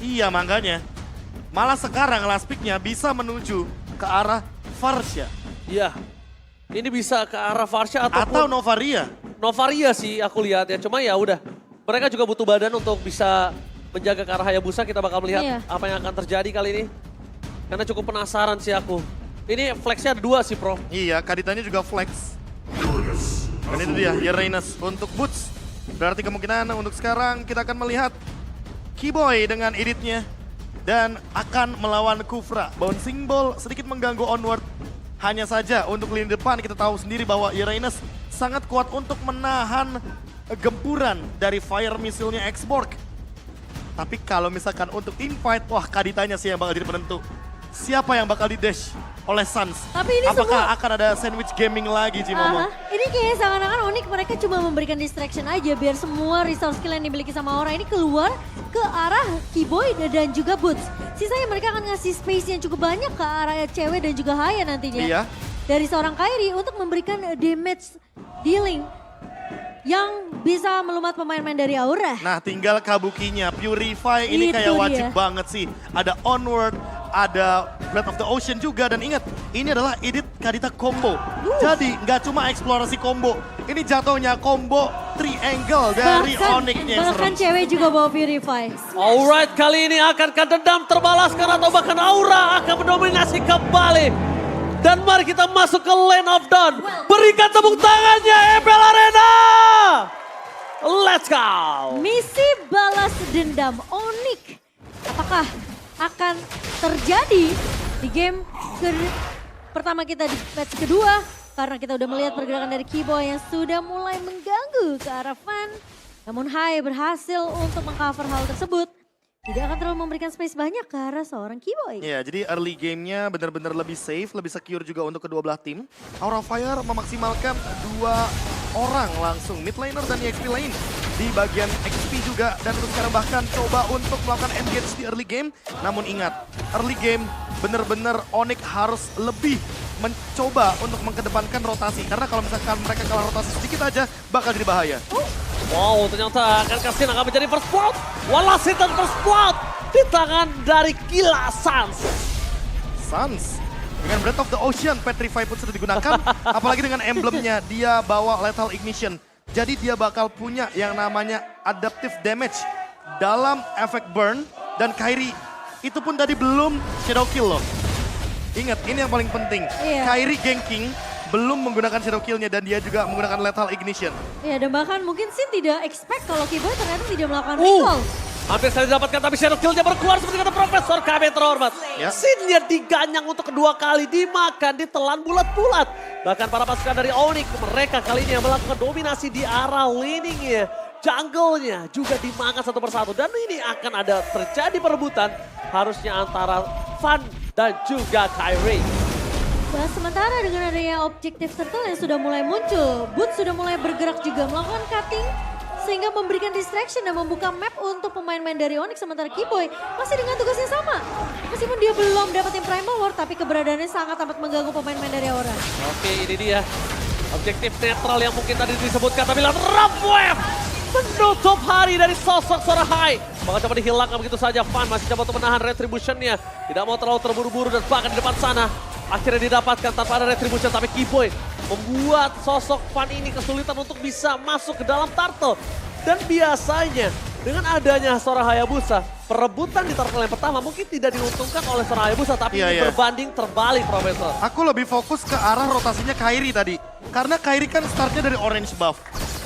Iya makanya. Malah sekarang last pick-nya bisa menuju ke arah Farsha. Iya. Ini bisa ke arah Farsha Atau ataupun Novaria. Novaria sih aku lihat ya. Cuma ya udah. Mereka juga butuh badan untuk bisa menjaga ke arah Hayabusa. Kita bakal melihat Iya. apa yang akan terjadi kali ini. Karena cukup penasaran sih aku. Ini flexnya ada 2 sih, Prof. Iya, Kaditanya juga flex. Dan itu dia, Uranus untuk Boots. Berarti kemungkinan untuk sekarang kita akan melihat Keyboy dengan editnya. Dan akan melawan Kufra. Bouncing Ball sedikit mengganggu onward. Hanya saja untuk lini depan kita tahu sendiri bahwa Uranus sangat kuat untuk menahan gempuran dari fire missile-nya X-Borg. Tapi kalau misalkan untuk teamfight, wah Kaditanya sih yang bakal jadi penentu. Siapa yang bakal di-dash oleh Suns? Tapi ini Apakah semua- akan ada sandwich gaming lagi, Cimomo? Ini kayaknya seakan-akan Onyx mereka cuma memberikan distraction aja biar semua resource skill yang dimiliki sama orang ini keluar ke arah Keyboy dan juga Boots. Sisanya mereka akan ngasih space yang cukup banyak ke arah cewek dan juga Haya nantinya. Iya. Dari seorang Kairi untuk memberikan damage dealing yang bisa melumat pemain-pemain dari Aura. Nah, tinggal Kabukinya. Purify ini Itu kayak wajib dia. banget sih. Ada Onward, ada Breath of the Ocean juga. Dan ingat, ini adalah edit Kadita combo. Jadi nggak cuma eksplorasi combo. Ini jatuhnya combo triangle dari Onyx-nya. bahkan cewek juga bawa Purify. Alright, kali ini akankah dendam terbalaskan atau bahkan Aura akan mendominasi kembali? Dan mari kita masuk ke Lane of Dawn. Berikan tepuk tangannya Ebel Arena. Let's go. Misi balas dendam Onyx. Apakah akan terjadi di game pertama kita di match kedua? Karena kita udah melihat pergerakan dari Keyboy yang sudah mulai mengganggu ke arah Fan. Namun Hai berhasil untuk mengcover hal tersebut. Tidak akan terlalu memberikan space banyak ke arah seorang Keyboy. Iya, jadi early game-nya benar-benar lebih safe, lebih secure juga untuk kedua belah tim. Aura Fire memaksimalkan 2 orang langsung, mid laner dan EXP lane. Di bagian XP juga, dan untuk sekarang bahkan coba untuk melakukan engage di early game. Namun ingat, early game benar-benar Onyx harus lebih mencoba untuk mengedepankan rotasi. Karena kalau misalkan mereka kalah rotasi sedikit aja, bakal jadi bahaya. Wow, ternyata akan Kastin akan menjadi first blood. Walasit dan first blood di tangan dari Gila Suns. Suns dengan Breath of the Ocean, Petrify pun sudah digunakan. Apalagi dengan emblemnya, dia bawa Lethal Ignition. Jadi dia bakal punya yang namanya Adaptive Damage dalam efek burn. Dan Kairi itu pun tadi belum Shadow Kill loh. Ingat, ini yang paling penting. Iya. Kairi ganking belum menggunakan Shadow Kill-nya dan dia juga menggunakan Lethal Ignition. Ya dan bahkan mungkin sih tidak expect kalau Keyboy ternyata tidak melakukan recall. Hampir saja didapatkan tapi shadow kill-nya berkeluar seperti kata Profesor KB terhormat. Ya. Scene-nya diganyang untuk kedua kali, dimakan, ditelan bulat-bulat. Bahkan para pasukan dari Onyx, mereka kali ini yang melakukan dominasi di arah laning-nya. Jungle-nya juga dimakan satu persatu. Dan ini akan ada terjadi perebutan harusnya antara Fan dan juga Kairi. Nah, sementara dengan adanya objektif turtle yang sudah mulai muncul, Boots sudah mulai bergerak juga melakukan cutting sehingga memberikan distraction dan membuka map untuk pemain-pemain dari Onyx. Sementara Keyboy masih dengan tugas yang sama. Meskipun dia belum dapetin Primal War, tapi keberadaannya sangat amat mengganggu pemain-pemain dari Aura. Oke, ini dia. Objektif netral yang mungkin tadi disebutkan, tapi lihat Rough Wave menutup hari dari sosok Sora Hai. Bakal coba dihilangkan begitu saja. Fan masih coba untuk menahan retribution-nya. Tidak mau terlalu terburu-buru dan bahkan di depan sana. Akhirnya didapatkan tanpa ada retribution, tapi Keyboy membuat sosok Fan ini kesulitan untuk bisa masuk ke dalam turtle. Dan biasanya dengan adanya Sora Hayabusa, perebutan di turtle yang pertama mungkin tidak diuntungkan oleh Sora Hayabusa, tapi ini berbanding terbalik, Profesor. Aku lebih fokus ke arah rotasinya Kairi tadi. Karena Kairi kan startnya dari orange buff.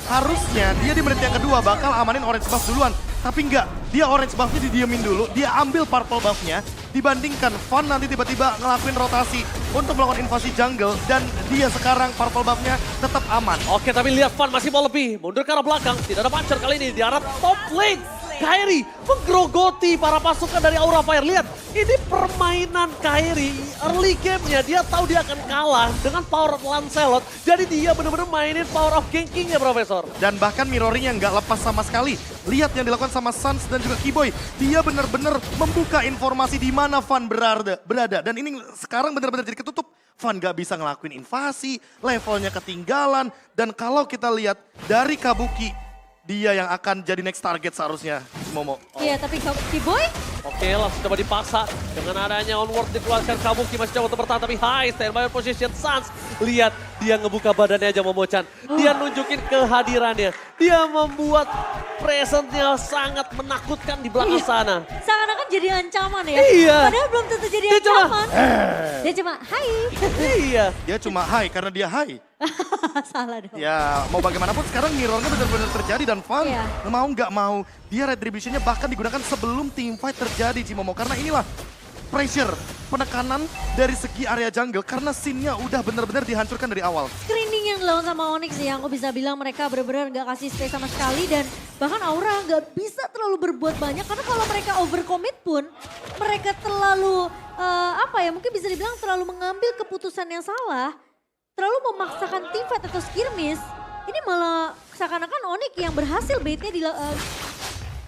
Harusnya dia di menit yang kedua bakal amanin orange buff duluan. Tapi enggak, dia orange buff-nya didiemin dulu, dia ambil purple buff-nya. Dibandingkan Fan nanti tiba-tiba ngelakuin rotasi untuk melakukan invasi jungle. Dan dia sekarang purple buff-nya tetap aman. Oke, tapi lihat Fan masih mau lebih. Mundur ke arah belakang, tidak ada puncher kali ini di arah top lane. Kairi menggerogoti para pasukan dari Aura Fire. Lihat, ini permainan Kairi early game-nya. Dia tahu dia akan kalah dengan power of Lancelot. Jadi dia benar-benar mainin power of King-King-nya, Profesor. Dan bahkan mirroring yang nggak lepas sama sekali. Lihat yang dilakukan sama Suns dan juga Keyboy. Dia benar-benar membuka informasi di mana Fan berada. Dan ini sekarang benar-benar jadi ketutup. Fan nggak bisa ngelakuin invasi, levelnya ketinggalan. Dan kalau kita lihat dari Kabuki, dia yang akan jadi next target seharusnya, Momo. Iya, tapi Kiboy Oke, langsung coba dipaksa. Dengan adanya onward dikeluarkan Kabuki masih coba untuk bertahan. Tapi high standby position Suns. Lihat, dia ngebuka badannya aja Momo-chan. Dia nunjukin kehadirannya. Dia membuat presence-nya sangat menakutkan di belakang sana. seakan-akan jadi ancaman ya. Iya. Padahal belum tentu jadi Dia cuma, ancaman. Dia cuma, hai. Iya. Dia cuma high karena dia high. Salah dong. Ya mau bagaimanapun sekarang mirrornya benar-benar terjadi dan Fan Iya. mau nggak mau dia retributionnya bahkan digunakan sebelum team fight terjadi Cimomo. Karena inilah pressure, penekanan dari segi area jungle karena scene-nya udah benar-benar dihancurkan dari awal. Screening yang dilakukan sama Onyx ya, aku bisa bilang mereka benar-benar nggak kasih space sama sekali dan bahkan Aura nggak bisa terlalu berbuat banyak karena kalau mereka overcommit pun mereka terlalu mungkin bisa dibilang terlalu mengambil keputusan yang salah, terlalu memaksakan team fight atau skirmish. Ini malah seakan-akan Onyx yang berhasil baitnya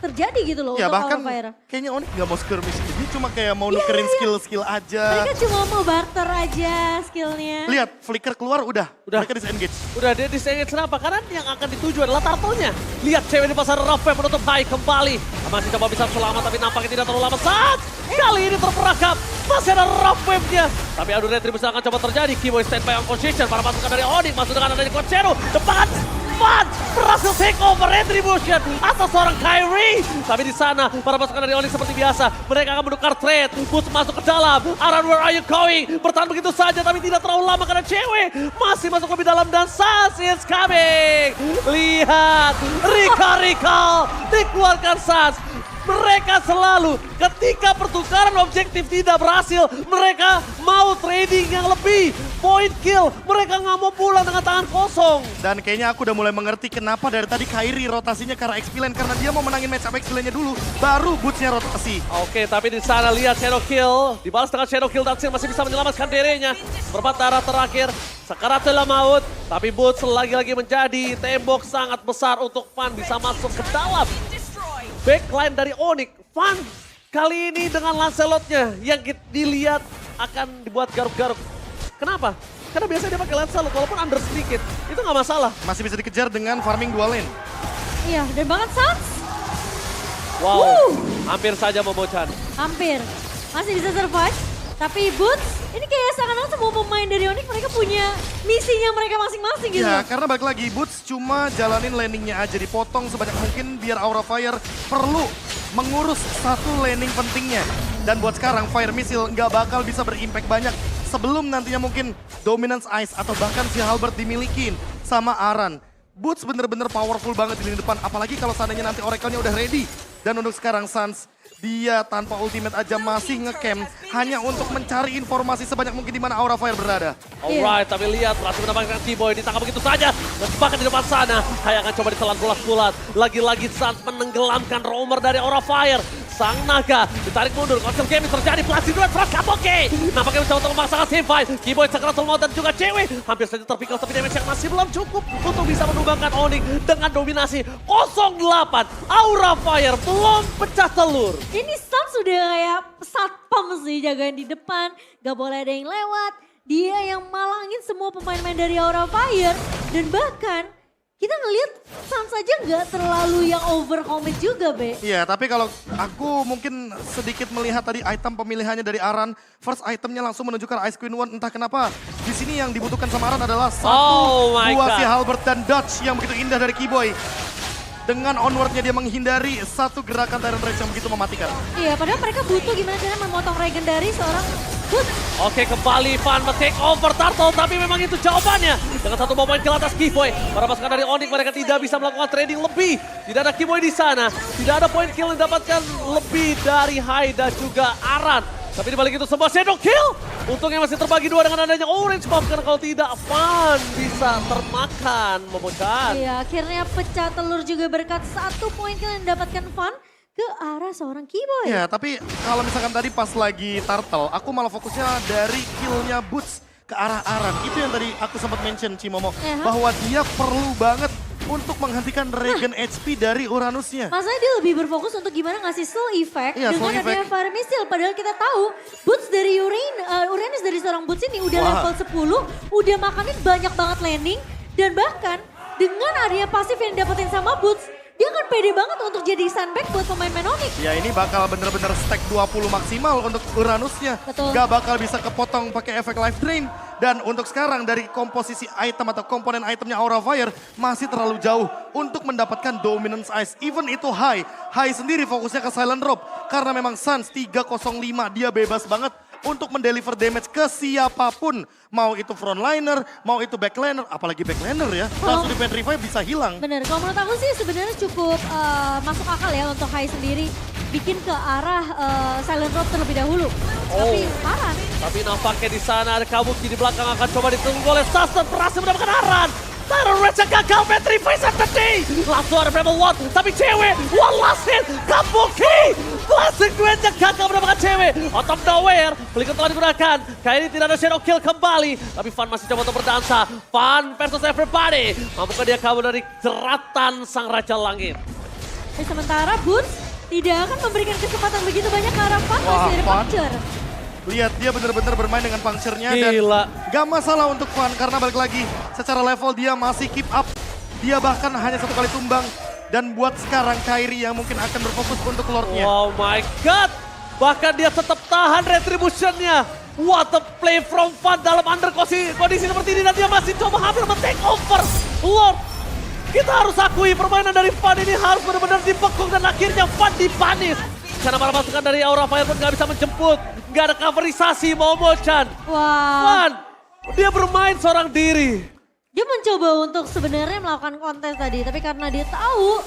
terjadi gitu loh Ya untuk bahkan Aura Fire. kayaknya Onyx nggak mau skirmish, dia cuma kayak mau nukerin skill-skill aja. Mereka cuma mau barter aja skillnya. Lihat, flicker keluar udah. Mereka disengage. Udah dia disengage kenapa? Karena yang akan dituju adalah turtle-nya. Lihat cewek di pasar Rafe menutup high kembali. Masih coba bisa selamat tapi nampaknya tidak terlalu lama. Saat kali ini terperangkap. Masih ada Rafe-nya. Tapi adu retribusi akan coba terjadi. Kiboy standby on position. Para pasukan dari Onyx masuk dengan adanya Coach Zero. Depan. Fun berhasil take over retribution atas seorang Kyrie. Tapi di sana para pasukan dari Onyx seperti biasa. Mereka akan menukar trade. Boots masuk ke dalam. Aran, where are you going? Bertahan begitu saja tapi tidak terlalu lama karena cewek masih masuk lebih dalam dan Suns is coming. Lihat, Rika dikeluarkan Suns. Mereka selalu ketika pertukaran objektif tidak berhasil, mereka mau trading yang lebih. Point kill, mereka nggak mau pulang dengan tangan kosong. Dan kayaknya aku udah mulai mengerti kenapa dari tadi Kyrie rotasinya ke arah X-Lane. Karena dia mau menangin match up X-Lane-nya dulu, baru Boots-nya rotasi. Oke, tapi di sana lihat Shadow Kill. Dibalas dengan Shadow Kill dan Sin masih bisa menyelamatkan dirinya. Berbat darah terakhir, sekaratnya maut. Tapi Boots lagi-lagi menjadi tembok sangat besar untuk Fan bisa masuk ke dalam backline dari Onyx. Fan kali ini dengan Lancelot-nya yang dilihat akan dibuat garuk-garuk. Kenapa? Karena biasanya dia pakai Lancelot walaupun under sedikit. Itu nggak masalah. Masih bisa dikejar dengan farming dual lane. Iya, dan banget Suns. Wow, hampir saja Momo-chan. Hampir. Masih bisa survive. Tapi Boots, ini kayak seakan-akan semua pemain dari Onyx mereka punya misinya mereka masing-masing gitu. Ya, karena balik lagi Boots cuma jalanin landingnya aja, dipotong sebanyak mungkin biar Aura Fire perlu mengurus satu landing pentingnya. Dan buat sekarang Fire Missile nggak bakal bisa berimpact banyak sebelum nantinya mungkin Dominance Ice atau bahkan si Halberd dimilikin sama Aran. Boots bener-bener powerful banget di lini depan, apalagi kalau seandainya nanti Oracle-nya udah ready. Dan untuk sekarang Suns, dia tanpa ultimate aja masih ngecamp hanya untuk mencari informasi sebanyak mungkin di mana Aura Fire berada. Alright, tapi lihat berhasil mendapatkan Kiboy ditangkap begitu saja. Dan bahkan di depan sana, Hai akan coba ditelan bulat-bulat. Lagi-lagi Suns menenggelamkan roamer dari Aura Fire. Sang naga ditarik mundur, konsel game terjadi, Plastik duet, Frost Kabuki. Nampaknya bisa untuk memaksakan team fight. Kiboy Sakaratul Maut dan juga cewek. Hampir saja terpikul, tapi damage yang masih belum cukup untuk bisa menumbangkan Onyx dengan dominasi 0-8. Aura Fire belum pecah telur. Ini Suns sudah kayak satpam sih jagain di depan. Gak boleh ada yang lewat. Dia yang malangin semua pemain-pemain dari Aura Fire. Dan bahkan kita ngelihat Suns aja nggak terlalu yang overcommit juga, Be. Iya, tapi kalau aku mungkin sedikit melihat tadi item pemilihannya dari Aran, first itemnya langsung menuju ke Ice Queen One. Entah kenapa di sini yang dibutuhkan sama Aran adalah satu buah si Halberd dan dodge yang begitu indah dari Kiboy. Dengan onwardnya dia menghindari satu gerakan Tyrant Rage yang begitu mematikan. Iya, padahal mereka butuh gimana cara memotong regen dari seorang Boots. Oke, kembali Fan take over Turtle, tapi memang itu jawabannya. Dengan satu poin kill atas Kiboy. Para pasukan dari Onyx mereka tidak bisa melakukan trading lebih. Tidak ada Kiboy di sana. Tidak ada poin kill yang didapatkan lebih dari Hai dan juga Aran. Tapi dibalik itu sebuah shadow kill. Untungnya masih terbagi dua dengan adanya orange buff. Karena kalau tidak, Fan bisa termakan, Momo-chan. Iya, akhirnya pecah telur juga berkat satu poin kill yang didapatkan Fan ke arah seorang Kiboy. Ya, tapi kalau misalkan tadi pas lagi Turtle, aku malah fokusnya dari killnya Boots ke arah Aran. Itu yang tadi aku sempat mention, Cimomo. Bahwa dia perlu banget untuk menghentikan regen HP dari Uranusnya. Masalahnya dia lebih berfokus untuk gimana ngasih slow effect Iya, slow dengan adanya Fire Missile. Padahal kita tahu Boots dari Uranus dari seorang Boots ini udah level 10, udah makanin banyak banget landing. Dan bahkan dengan adanya pasif yang dapetin sama Boots, dia kan pede banget untuk jadi sandbag buat pemain-pemain Onyx. Ya ini bakal bener-bener stack 20 maksimal untuk Uranusnya. Betul. Gak bakal bisa kepotong pakai efek life drain. Dan untuk sekarang dari komposisi item atau komponen itemnya Aura Fire masih terlalu jauh untuk mendapatkan Dominance Ice. Even itu High. High sendiri fokusnya ke Silent Rope. Karena memang Suns 305 dia bebas banget untuk mendeliver damage ke siapapun. Mau itu frontliner, mau itu backliner, apalagi backliner ya. Langsung di Petrify bisa hilang. Bener, kalau menurut aku sih sebenarnya cukup masuk akal ya untuk Hai sendiri bikin ke arah Silent Rope terlebih dahulu. Tapi parah. Tapi nampaknya di sana ada Kabuki di belakang akan coba ditunggu oleh Sasten, berhasil mendapatkan Aran. Tyron Rage gagal, Petrify Saturday. Langsung ada Rebel One, tapi cewek, one last hit, Kabuki. Classic duetnya gagal mendapatkan cewek. Out of nowhere, Flicker telah digunakan. Kali ini tidak ada Shadow Kill kembali. Tapi Fan masih coba untuk berdansa. Fan versus everybody. Mampukah dia kabur dari jeratan Sang Raja Langit? Sementara Boots tidak akan memberikan kesempatan begitu banyak ke arah Fan, masih ada Fan. puncture. Lihat dia benar-benar bermain dengan puncture-nya dan Gila. gak masalah untuk Fan karena balik lagi secara level dia masih keep up. Dia bahkan hanya satu kali tumbang dan buat sekarang Kairi yang mungkin akan berfokus untuk Lord-nya. Oh my god. Bahkan dia tetap tahan retribution-nya. What a play from Fan dalam under kondisi seperti ini dan dia masih coba hampir men-take over Lord. Kita harus akui permainan dari Fan ini harus benar-benar dibekuk dan akhirnya Fan dipanis. Karena para pasukan dari Aura Fire pun gak bisa menjemput. Gak ada coverisasi Momo-chan. Wah. Fan, dia bermain seorang diri. Dia mencoba untuk sebenarnya melakukan kontes tadi, tapi karena dia tahu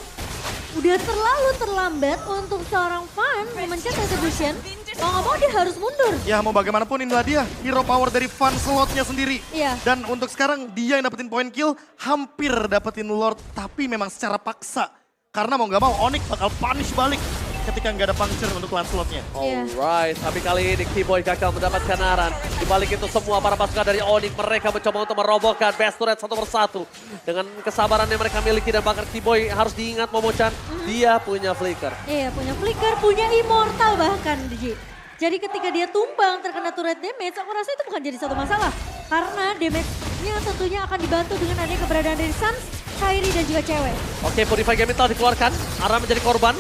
udah terlalu terlambat untuk seorang Fan memencet retribution, mau nggak mau dia harus mundur. Ya mau bagaimanapun inilah dia hero power dari Fan slotnya sendiri. Iya. Dan untuk sekarang dia yang dapetin point kill, hampir dapetin Lord tapi memang secara paksa. Karena mau nggak mau Onyx bakal punish balik ketika nggak ada puncture untuk Lancelot-nya. Iya. Alright, tapi kali ini Keyboy gagal mendapatkan Aran. Di balik itu semua para pasukan dari Onyx mereka mencoba untuk merobohkan best turret satu persatu. Dengan kesabaran yang mereka miliki dan bahkan Keyboy harus diingat Momo-chan, dia punya flicker. Iya, punya flicker, punya immortal bahkan, Ji. Jadi ketika dia tumbang terkena turret damage, aku rasa itu bukan jadi satu masalah. Karena damage-nya tentunya akan dibantu dengan adanya keberadaan dari Suns, Kairi dan juga cewek. Oke, Purify Gaming telah dikeluarkan. Aran menjadi korban.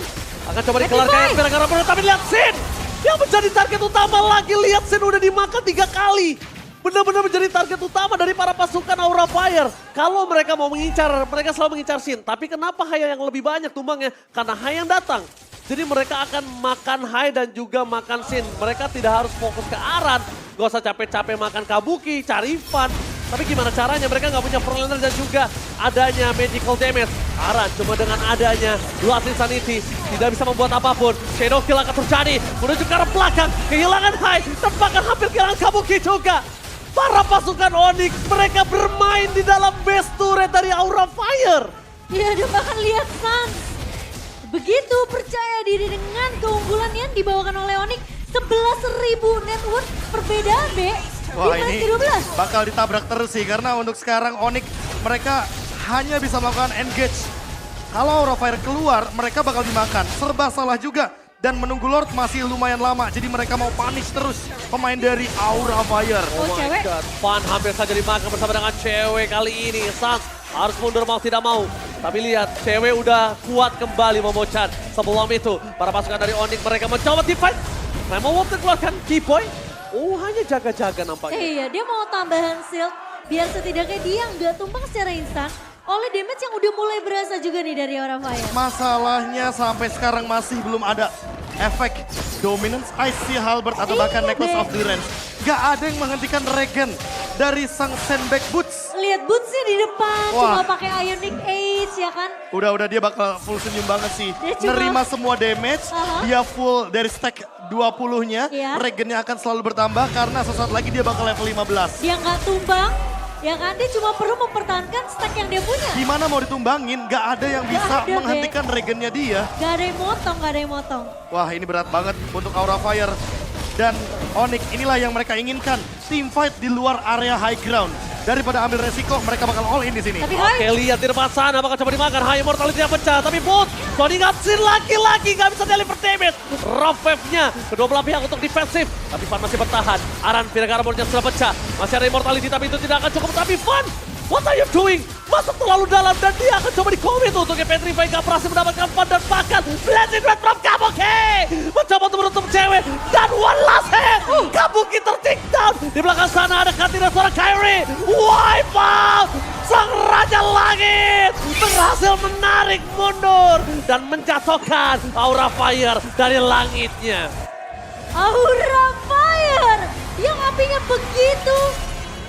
Akan coba dikeluarkan gara-gara tapi lihat Sin yang menjadi target utama lagi. Lihat Sin udah dimakan 3 kali. Benar-benar menjadi target utama dari para pasukan Aura Fire. Kalau mereka mau mengincar, mereka selalu mengincar Sin. Tapi kenapa Hai yang lebih banyak tumbangnya? Karena Hai yang datang. Jadi mereka akan makan Hai dan juga makan Sin. Mereka tidak harus fokus ke Aran. Gak usah capek-capek makan Kabuki, cari Fan. Tapi gimana caranya? Mereka nggak punya frontliner dan juga adanya magical damage. Aran cuma dengan adanya Blast Insanity tidak bisa membuat apapun. Shadow Kill akan terjadi. Menuju ke arah belakang. Kehilangan Hai. Dan bahkan hampir kehilangan Kabuki juga. Para pasukan Onyx mereka bermain di dalam base turret dari Aura Fire. Iya, dan bahkan lihat Suns. Begitu percaya diri dengan keunggulan yang dibawakan oleh Onyx. 11.000 net worth perbedaan, Be. Wah Di ini match ke-12. bakal ditabrak terus sih karena untuk sekarang Onyx mereka hanya bisa melakukan engage. Kalau Aura Fire keluar mereka bakal dimakan. Serba salah juga dan menunggu Lord masih lumayan lama. Jadi mereka mau punish terus pemain dari Aura Fire. Oh, cewek. God, Fan hampir saja dimakan bersama dengan cewek kali ini. Suns harus mundur mau tidak mau. Tapi lihat, cewek udah kuat kembali Momo-chan. Sebelum itu, para pasukan dari Onyx mereka mencoba divide. Remo Wolf dikeluarkan, Keyboy. Oh, hanya jaga-jaga nampaknya. Iya, dia mau tambahan shield biar setidaknya dia nggak tumpang secara instan oleh damage yang udah mulai berasa juga nih dari Aura Fire. Masalahnya sampai sekarang masih belum ada efek Dominance Ice Halberd atau bahkan Iya, Necklace Be. of Durance. Gak ada yang menghentikan Regen dari sang sandbag Boots. Lihat Bootsnya di depan, Wah. cuma pakai Ionic Age ya kan. Udah dia bakal full senyum banget sih. Dia cuma- Nerima semua damage, Aha. dia full dari stack 20-nya. Iya. Regennya akan selalu bertambah karena sesaat lagi dia bakal level 15. Dia nggak tumbang, ya kan? Dia cuma perlu mempertahankan stack yang dia punya. Gimana mau ditumbangin, gak ada yang Gak bisa ada, Be. menghentikan regennya dia. Gak ada yang motong, gak ada yang motong. Wah ini berat banget untuk Aura Fire. Dan Onyx inilah yang mereka inginkan. Team fight di luar area high ground. Daripada ambil resiko, mereka bakal all in di sini. Tapi Oke, Hai, lihat di depan sana bakal coba dimakan. High Immortality yang pecah, tapi Boots Sony ngatsin lagi-lagi gak bisa deliver damage. Rough wave-nya, kedua belah pihak untuk defensif. Tapi Fan masih bertahan. Aran Piragara Armor-nya sudah pecah. Masih ada Immortality tapi itu tidak akan cukup. Tapi Fan what are you doing? Masuk terlalu dalam dan dia akan coba di-commit untuk Petrify. Gak berhasil mendapatkan fun dan bahkan blazing red from Kabuki. Mencoba untuk menutup cewek dan one last hit. Kabuki ter-take down. Di belakang sana ada Katina suara Kyrie. Wipe out. Sang Raja Langit berhasil menarik mundur dan menjatuhkan Aura Fire dari langitnya. Aura Fire yang apinya begitu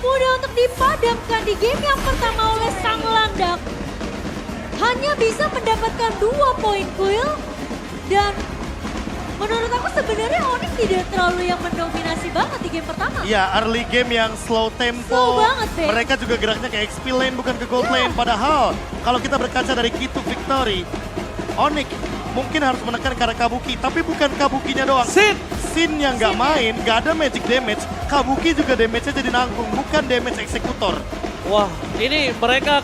mudah untuk dipadamkan di game yang pertama oleh Sang Landak. Hanya bisa mendapatkan 2 poin kill dan menurut aku sebenarnya Onyx tidak terlalu yang mendominasi banget di game pertama. Iya, early game yang slow tempo. Slow banget, Beb. Mereka juga geraknya ke XP lane bukan ke gold lane. Padahal kalau kita berkaca dari key to victory, Onyx mungkin harus menekan ke arah Kabuki. Tapi bukan Kabukinya doang. Sin yang nggak main, nggak ada magic damage. Kabuki juga damage-nya jadi nanggung, bukan damage eksekutor. Wah, ini mereka